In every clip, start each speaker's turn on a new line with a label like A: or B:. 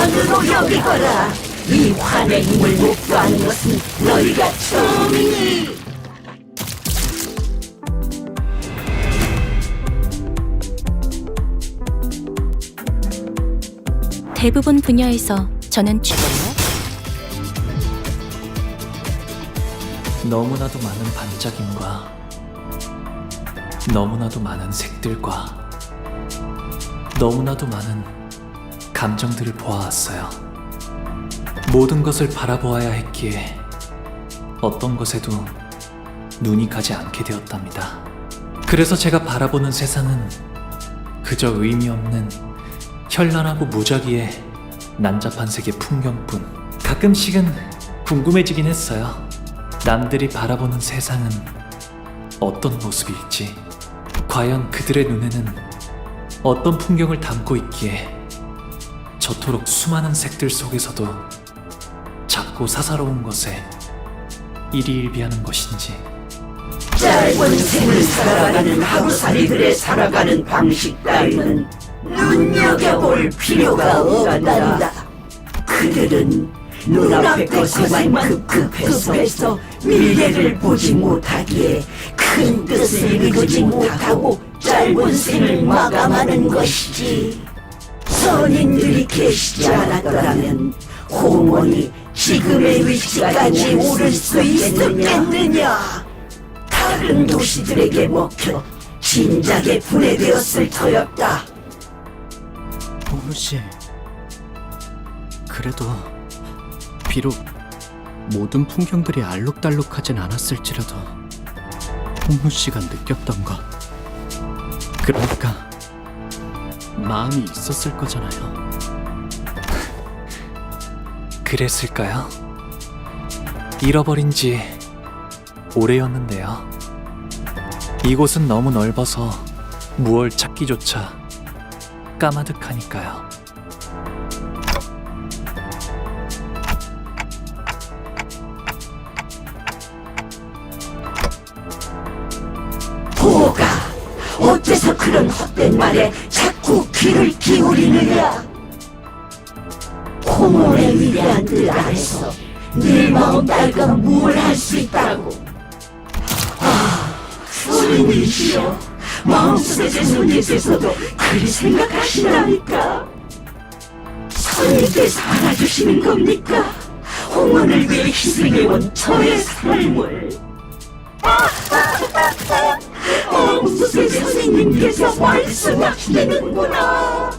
A: 원수로 여기거라. 이 환의 힘을 목도하는 것은 너희가 처음이니.
B: 대부분 분야에서 저는
C: 너무나도 많은 반짝임과 너무나도 많은 색들과 너무나도 많은 감정들을 보아왔어요. 모든 것을 바라보아야 했기에 어떤 것에도 눈이 가지 않게 되었답니다. 그래서 제가 바라보는 세상은 그저 의미 없는 현란하고 무작위의 난잡한 세계 풍경뿐. 가끔씩은 궁금해지긴 했어요. 남들이 바라보는 세상은 어떤 모습일지, 과연 그들의 눈에는 어떤 풍경을 담고 있기에 저토록 수많은 색들 속에서도 작고 사사로운 것에 일희일비하는 것인지.
A: 짧은 생을 살아가는 하루살이들의 살아가는 방식 따위는 눈여겨볼 필요가 없단다. 그들은 눈앞의 것에만 급급해서 미래를 보지 못하기에 큰 뜻을 이루지 못하고 짧은 생을 마감하는 것이지. 선인들이 계시지 않았더라면 홍원이 지금의 위치까지 오를 수 있었겠느냐. 다른 도시들에게 먹혀 진작에 분해되었을 터였다.
D: 홍무씨, 그래도 비록 모든 풍경들이 알록달록하진 않았을지라도 홍무씨가 느꼈던 것, 그러니까 마음이 있었을 거잖아요.
C: 그랬을까요? 잃어버린 지 오래였는데요. 이곳은 너무 넓어서 무얼 찾기조차 까마득하니까요.
A: 보가 어째서 그런 헛된 말에 자꾸 귀를 기울이느냐. 홍원의 위대한 뜻 아래서 네 마음 따위가 뭘 할 수 있다고. 선인이시여, 마음속의 손님께서도 그리 생각하시라니까. 선님께서 알아주시는 겁니까? 홍원을 위해 희생해온 저의 삶을. 마음속의 선생님께서 말씀하시는구나.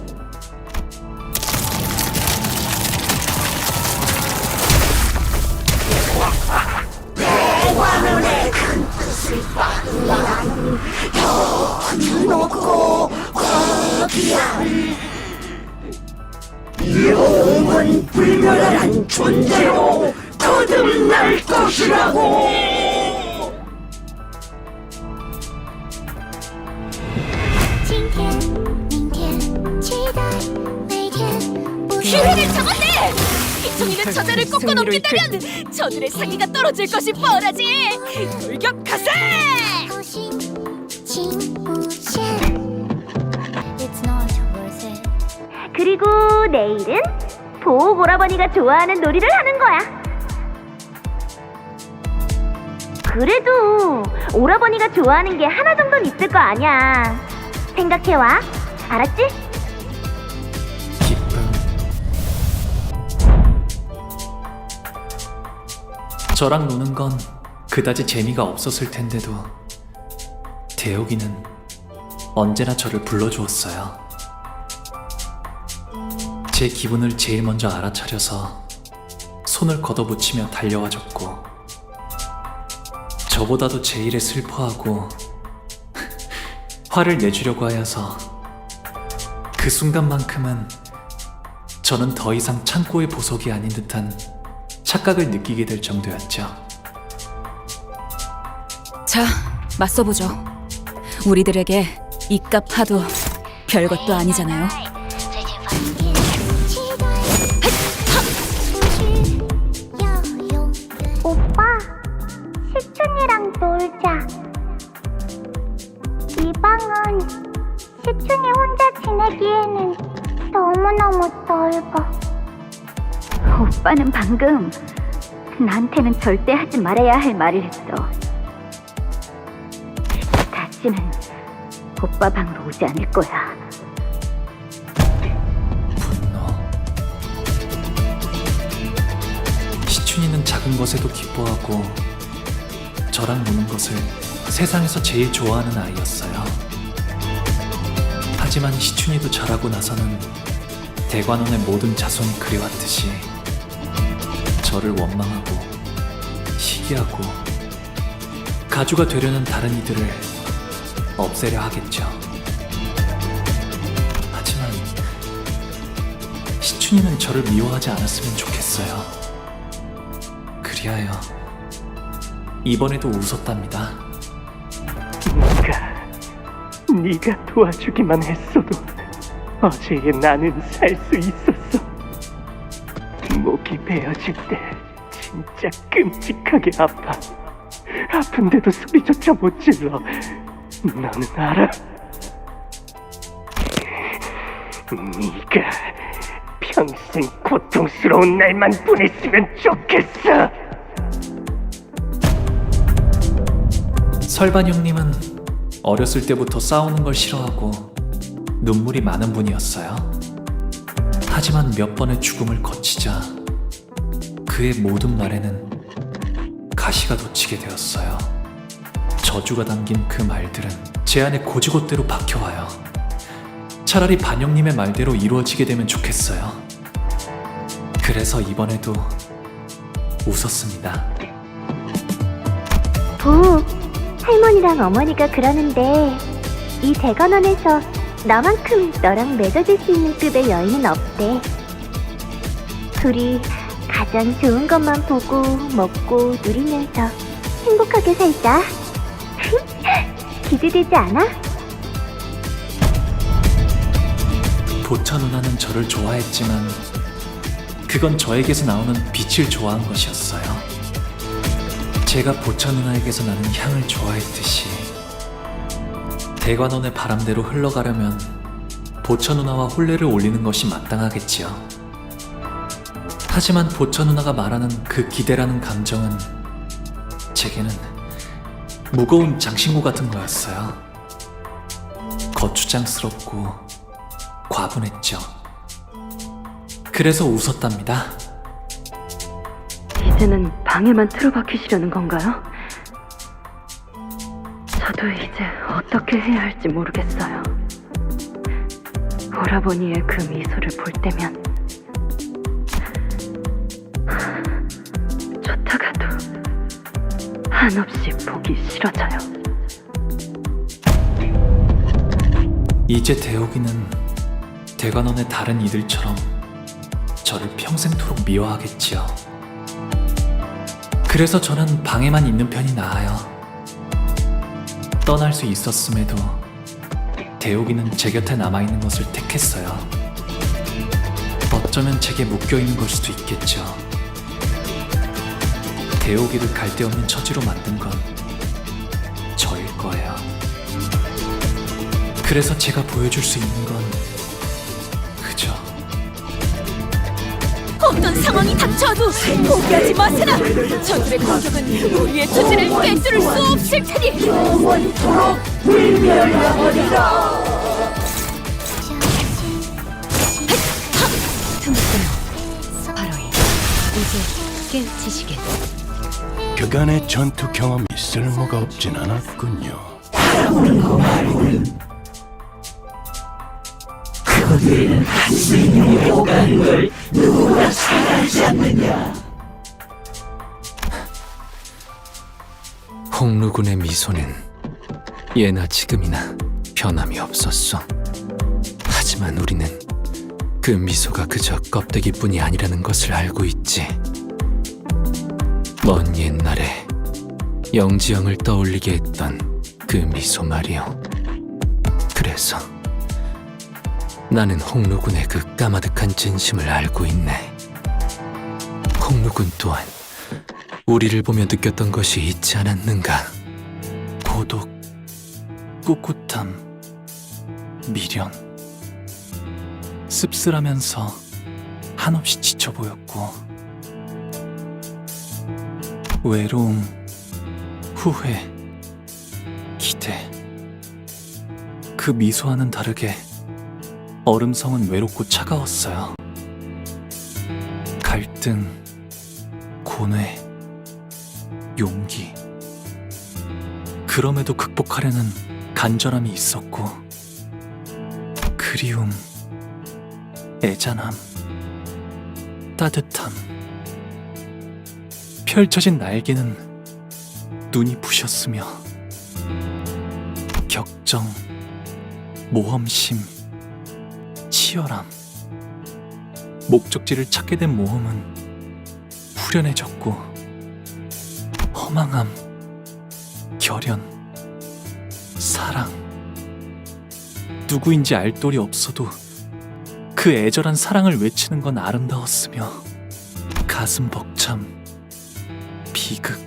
A: 대관원의 큰 뜻을 받으면 더 놓고 거기한 영원 불멸한 존재로 거듭날 것이라고.
B: 기회를 잡았네! 희청이는 저자를 꺾고 넘긴다면 저들의 사기가 떨어질 것이 뻔하지! 돌격하세!
E: 그리고 내일은 보호 오라버니가 좋아하는 놀이를 하는 거야. 그래도 오라버니가 좋아하는 게 하나 정도는 있을 거 아니야. 생각해와. 알았지?
C: 기쁨. 저랑 노는 건 그다지 재미가 없었을 텐데도 대옥이는 언제나 저를 불러주었어요. 제 기분을 제일 먼저 알아차려서 손을 걷어붙이며 달려와줬고, 저보다도 제 일에 슬퍼하고 화를 내주려고 하여서 그 순간만큼은 저는 더 이상 창고의 보석이 아닌 듯한 착각을 느끼게 될 정도였죠.
B: 자, 맞서보죠. 우리들에게 이깟 화도 별것도 아니잖아요.
E: 오빠, 시춘이랑 놀자. 이 방은 시춘이 혼자 지내기에는 너무너무 넓어. 오빠는 방금 나한테는 절대 하지 말아야 할 말을 했어. 다시는 오빠 방으로 오지 않을 거야.
C: 분노. 시춘이는 작은 것에도 기뻐하고 저랑 노는 것을 세상에서 제일 좋아하는 아이였어요. 하지만 시춘이도 자라고 나서는 대관원의 모든 자손이 그래왔듯이 저를 원망하고 시기하고 가주가 되려는 다른 이들을 없애려 하겠죠. 하지만 시춘이는 저를 미워하지 않았으면 좋겠어요. 그리하여 이번에도 웃었답니다.
F: 네가 도와주기만 했어도 어제의 나는 살 수 있었어. 목이 베어질 때 진짜 끔찍하게 아파. 아픈데도 소리조차 못 질러. 너는 알아? 네가 평생 고통스러운 날만 보냈으면 좋겠어.
C: 설반 형님은 어렸을 때부터 싸우는 걸 싫어하고 눈물이 많은 분이었어요. 하지만 몇 번의 죽음을 거치자 그의 모든 말에는 가시가 돋치게 되었어요. 저주가 담긴 그 말들은 제 안에 고지곳대로 박혀와요. 차라리 반영님의 말대로 이루어지게 되면 좋겠어요. 그래서 이번에도 웃었습니다.
E: 부, 할머니랑 어머니가 그러는데 이 대관원에서 나만큼 너랑 맺어질 수 있는 급의 여인은 없대. 둘이 가장 좋은 것만 보고 먹고 누리면서 행복하게 살자. 기대되지 않아?
C: 보차 누나는 저를 좋아했지만 그건 저에게서 나오는 빛을 좋아한 것이었어요. 제가 보차 누나에게서 나는 향을 좋아했듯이 대관원의 바람대로 흘러가려면 보차 누나와 혼례를 올리는 것이 마땅하겠지요. 하지만 보차 누나가 말하는 그 기대라는 감정은 제게는 무거운 장신구 같은 거였어요. 거추장스럽고 과분했죠. 그래서 웃었답니다.
G: 이제는 방에만 틀어박히시려는 건가요? 저도 이제 어떻게 해야 할지 모르겠어요. 오라버니의 그 미소를 볼 때면 좋다가도 한없이 보기 싫어져요.
C: 이제 대옥이는 대관원의 다른 이들처럼 저를 평생토록 미워하겠지요. 그래서 저는 방에만 있는 편이 나아요. 떠날 수 있었음에도 대옥이는 제 곁에 남아있는 것을 택했어요. 어쩌면 제게 묶여있는 걸 수도 있겠죠. 대옥이를 갈데없는 처지로 만든 건 저일 거예요. 그래서 제가 보여줄 수 있는 건 그저
B: 어떤 상황이 닥쳐도 포기하지 마세라. 저들의 공격은 우리의 투지를 꿰뚫을 수 없을 테니.
A: 영원토록 불멸하리라.
B: 틈새요. 바로이 이제 깨우치시게.
H: 그간의 전투 경험이 쓸모가 없진 않았군요.
A: 그들은 한승이 오가는 걸 누구나 잘 알지 않느냐.
D: 홍루군의 미소는 예나 지금이나 변함이 없었어. 하지만 우리는 그 미소가 그저 껍데기뿐이 아니라는 것을 알고 있지. 먼 옛날에 영지영을 떠올리게 했던 그 미소 말이요. 그래서 나는 홍루군의 그 까마득한 진심을 알고 있네. 홍루군 또한 우리를 보며 느꼈던 것이 있지 않았는가?
C: 고독, 꿋꿋함, 미련, 씁쓸하면서 한없이 지쳐 보였고 외로움, 후회, 기대. 그 미소와는 다르게 얼음성은 외롭고 차가웠어요. 갈등, 고뇌, 용기. 그럼에도 극복하려는 간절함이 있었고, 그리움, 애잔함, 따뜻함. 펼쳐진 날개는 눈이 부셨으며, 격정, 모험심, 치열함. 목적지를 찾게 된 모험은 후련해졌고, 허망함, 결연, 사랑. 누구인지 알 도리 없어도 그 애절한 사랑을 외치는 건 아름다웠으며, 가슴 벅참, 비극,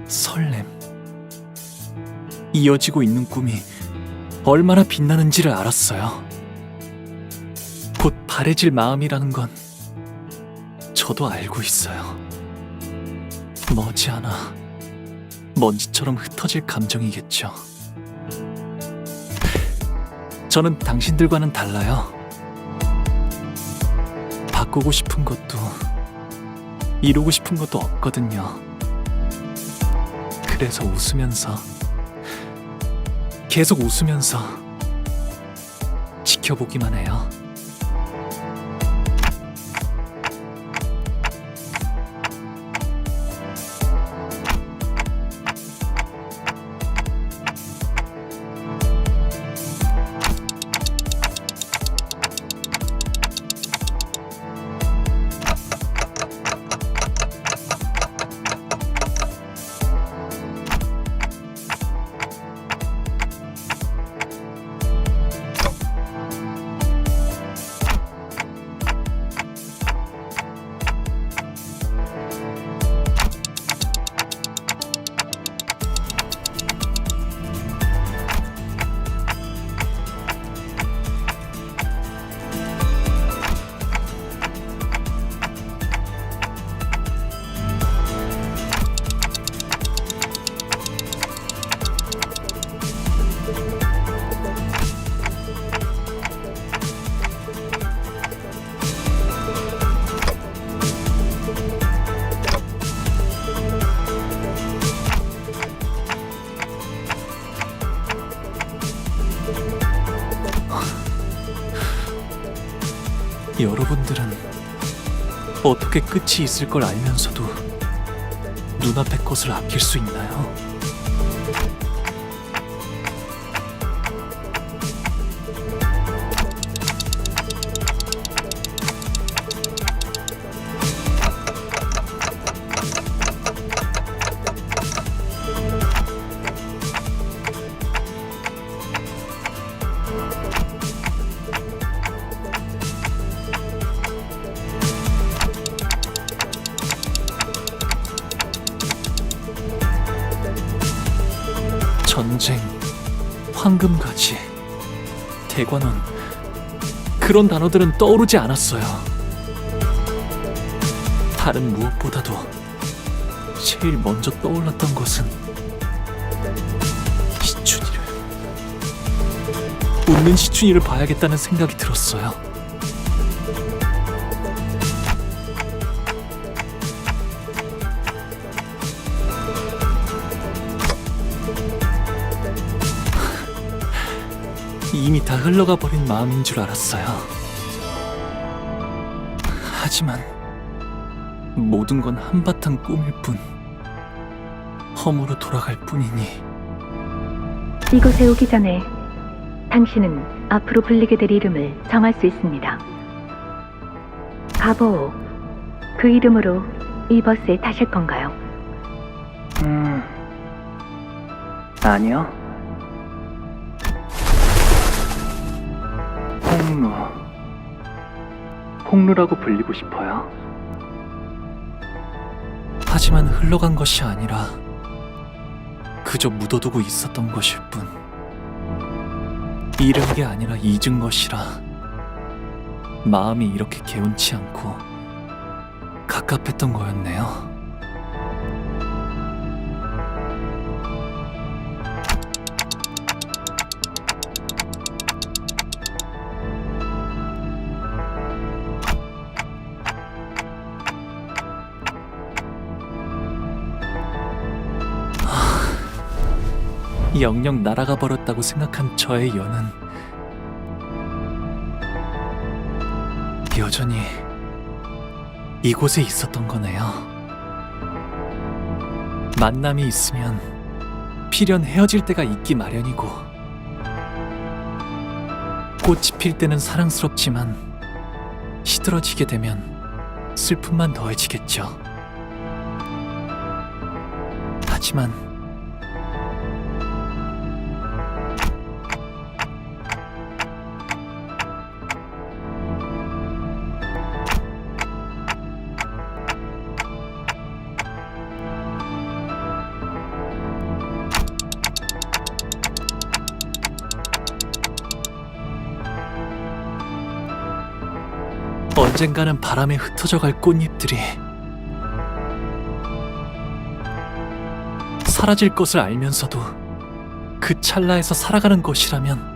C: 설렘. 이어지고 있는 꿈이 얼마나 빛나는지를 알았어요. 곧 바래질 마음이라는 건 저도 알고 있어요. 머지않아 먼지처럼 흩어질 감정이겠죠. 저는 당신들과는 달라요. 바꾸고 싶은 것도 이루고 싶은 것도 없거든요. 그래서 웃으면서, 계속 웃으면서 지켜보기만 해요. 여러분들은 어떻게 끝이 있을 걸 알면서도 눈앞의 것을 아낄 수 있나요? 전쟁, 황금가지, 대관원, 그런 단어들은 떠오르지 않았어요. 다른 무엇보다도 제일 먼저 떠올랐던 것은 시춘이를, 웃는 시춘이를 봐야겠다는 생각이 들었어요. 이미 다 흘러가 버린 마음인 줄 알았어요. 하지만 모든 건 한바탕 꿈일 뿐, 허무로 돌아갈 뿐이니.
G: 이곳에 오기 전에 당신은 앞으로 불리게 될 이름을 정할 수 있습니다. 가보오, 그 이름으로 이 버스에 타실 건가요?
C: 아니요. 홍루라고 불리고 싶어요. 하지만 흘러간 것이 아니라 그저 묻어두고 있었던 것일 뿐. 잃은 게 아니라 잊은 것이라 마음이 이렇게 개운치 않고 갑갑했던 거였네요. 영영 날아가 버렸다고 생각한 저의 연은 여전히 이곳에 있었던 거네요. 만남이 있으면 필연 헤어질 때가 있기 마련이고, 꽃이 필 때는 사랑스럽지만 시들어지게 되면 슬픔만 더해지겠죠. 하지만 언젠가는 바람에 흩어져 갈 꽃잎들이 사라질 것을 알면서도 그 찰나에서 살아가는 것이라면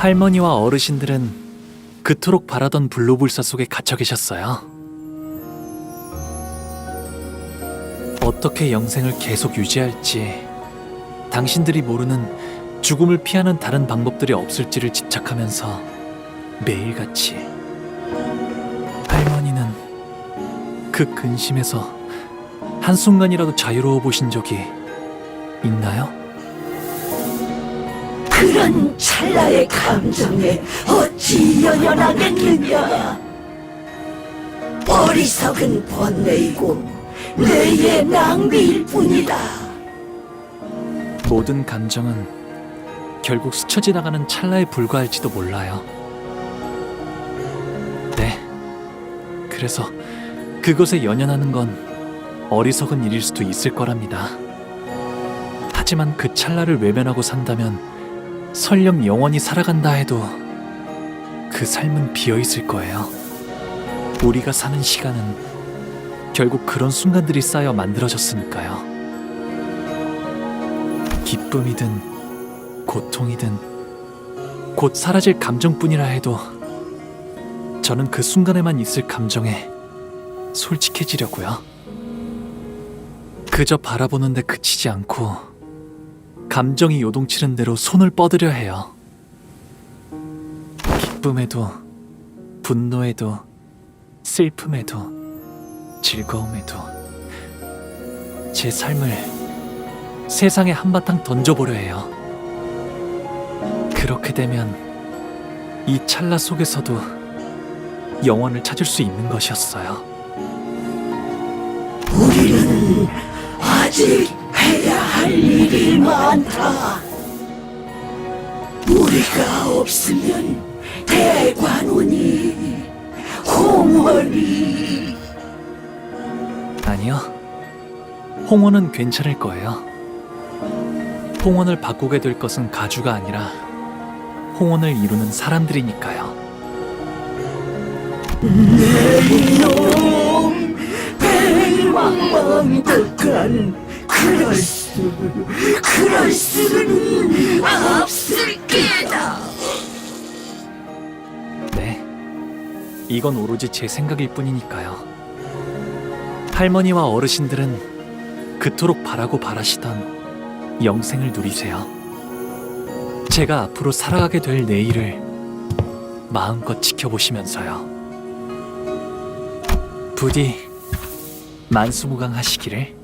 C: 할머니와 어르신들은 그토록 바라던 블루불사 속에 갇혀 계셨어요. 어떻게 영생을 계속 유지할지, 당신들이 모르는 죽음을 피하는 다른 방법들이 없을지를 집착하면서 매일같이 할머니는 그 근심에서 한순간이라도 자유로워 보신 적이 있나요?
A: 그런 찰나의 감정에 어찌 연연하겠느냐. 어리석은 번뇌이고 뇌의 낭비일 뿐이다.
C: 모든 감정은 결국 스쳐 지나가는 찰나에 불과할지도 몰라요. 네, 그래서 그것에 연연하는 건 어리석은 일일 수도 있을 거랍니다. 하지만 그 찰나를 외면하고 산다면 설령 영원히 살아간다 해도 그 삶은 비어있을 거예요. 우리가 사는 시간은 결국 그런 순간들이 쌓여 만들어졌으니까요. 기쁨이든 고통이든 곧 사라질 감정뿐이라 해도 저는 그 순간에만 있을 감정에 솔직해지려고요. 그저 바라보는데 그치지 않고 감정이 요동치는 대로 손을 뻗으려 해요. 기쁨에도 분노에도 슬픔에도 즐거움에도 제 삶을 세상에 한바탕 던져보려 해요. 그렇게 되면 이 찰나 속에서도 영원을 찾을 수 있는 것이었어요.
A: 우리는 아직 해야 할 일이 많다. 우리가 없으면 대관원이, 홍원이.
C: 아니요. 홍원은 괜찮을 거예요. 홍원을 바꾸게 될 것은 가주가 아니라 홍원을 이루는 사람들이니까요.
A: 이놈 배망망덕한 그럴 수는 없을 게다.
C: 네. 이건 오로지 제 생각일 뿐이니까요. 할머니와 어르신들은 그토록 바라고 바라시던 영생을 누리세요. 제가 앞으로 살아가게 될 내일을 마음껏 지켜보시면서요. 부디 만수무강하시기를.